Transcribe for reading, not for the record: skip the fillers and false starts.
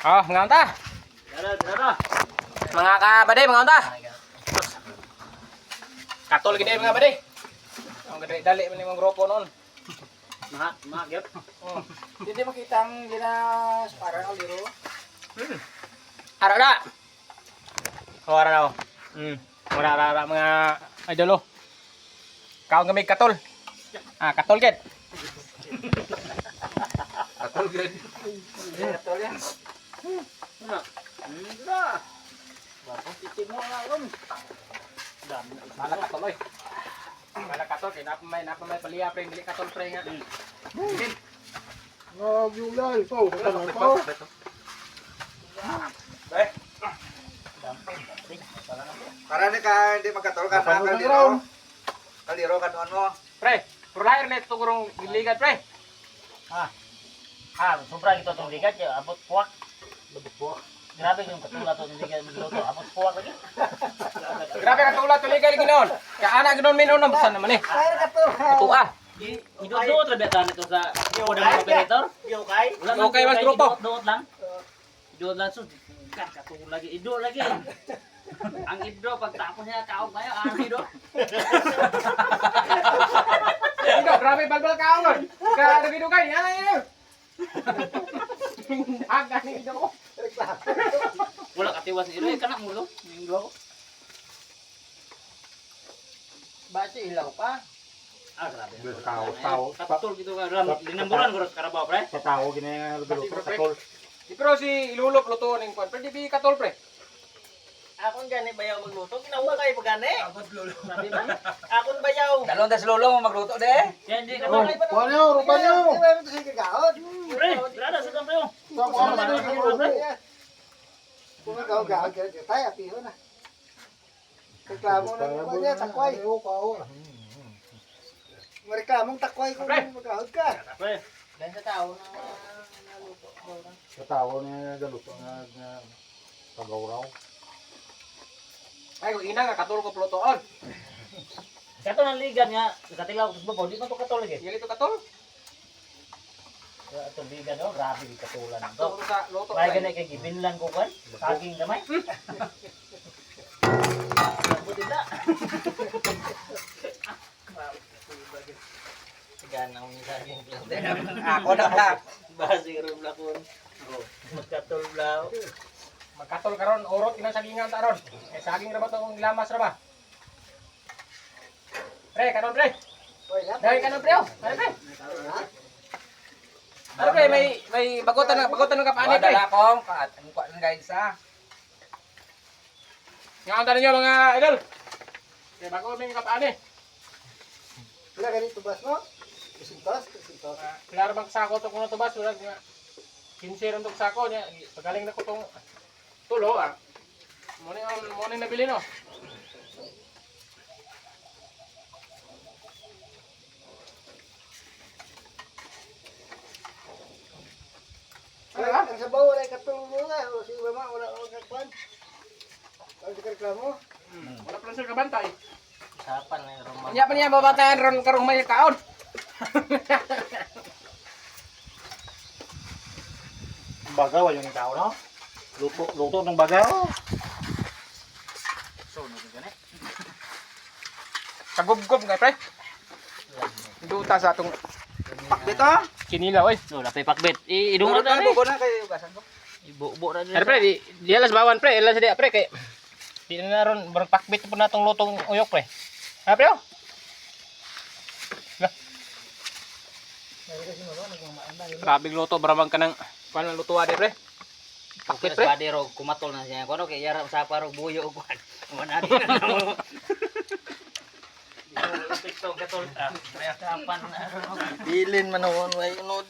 Oh, mga unta. Mga kabade, mga unta. Katol gini mga kabade. Ang gede dali man imong grupo noon. Gyud. Oh. Hindi makita ang parang aliro. Ara na. Oh, ara na. Ara mga idolo. Kaon kami katol. Ah, katol gid. Katol gid. Katol yan. Bakit titig mo nga ron? Bala katol oy. Bala katol kay napamay paliya pre dili katol pre nga. Yulal po. Po. Para ni ka hindi magkatol ka na kaliro. Kaliro ka doon mo. Pre, purlair net tugurong giligan pre. Sobra ito itong ligat, abot puwak. Grabe yung katulad itong ligat magluto, abot puwak lagi. Grabe ka tulad tuligan ginon. Ka ana ginon minon busan naman eh. Tuwa. Idot-dot rabi atan ito sa modern operator. Okay, mas grupo. Idot lang. Idot lang so katulad lagi, idot lagi. Ang idro pagtapos niya kaog kayo, idot. Ido, grabe balbal kaon. Ka dugay-dugay. Ay. Aga ni ido. Wala katiwas ni Iroy, kanak mulo. Minggo. Baca ilaw pa. Grabe. Tao. Katol gitu ka, dinamburan ko sa Carabao, pre. Sa tao gini nga luto katol. Pero si Ilulop luto ning kon. Pwede bi katol pre. Akong gani bayaw magluto. Ginawa kayo pagani. Sabi ba? Akong bayaw. Dalon tas lolo mo magluto de. Yan di katol. Kuanyo, rupanyo. Pre, grada sa kampo. Kung ikaw tayo, piho na. Reklamo na naman niya, takway. Mareklamong takway kung magkahod ka. Pre, Dan sa tao na naluto. Sa tao ni galuto nga pagawraw. Ay, kung ina nga katol ko plutoon. kato ng ligan nga, katilaw sa babaw, di man to katol lagi. Dili to katol. Ito ligan oh, grabe di katulan Katol to. sa luto. Kaya ganay kay gibinlan ko kan, saging gamay. Buti na. Ganang ni saging plate. Ako na ka. Basi ron lakon. Oh, magkatol blaw. Magkatol karon urot kinang sagingan ta ron. Kay saging ra ba tong lamas ra ba? Pre, kanon pre. Dahil kanon pre. Dahil pre. Ano pre, may bagotan ng kapani pre. Dala ko ka ang kuan guys ha. Nga ang niyo mga idol. Kay bago may kapani. Wala ganito bas mo? Kusintos. Klaro bang sako to kuno to bas wala nga. 15 ron tong sako niya. Pagaling na ko tong tulo ah. Mo ni nabili no. Ang sabaw, wala katulong nga. O si mama, wala kakwan. Ang reklamo. Wala pa sir kabantay. Sapan na yung rumah. Nya pa niya babatayan ron karong may kaon. Bagaw yung tao no. Luto ng bagaw. Kagubgob nga pre. Duta sa atong Dito. kinila oy. So, lapay pakbet. Idungan Duro na na ni. buko na kay ugasan ko. Ibubo na Ano pre, di alas bawan pre, alas dia pre kay di na ron barang pakbit po natong lutong uyok pre. Ha pre? Grabe luto baramang kanang kuan luto ade pre. Pakbit pre. Pwede ro kumatol na siya. Kuno kay yara sa paro buyo ug kuan. Wala di na mo. TikTok katol. Kapan na. Bilin manawon way unod.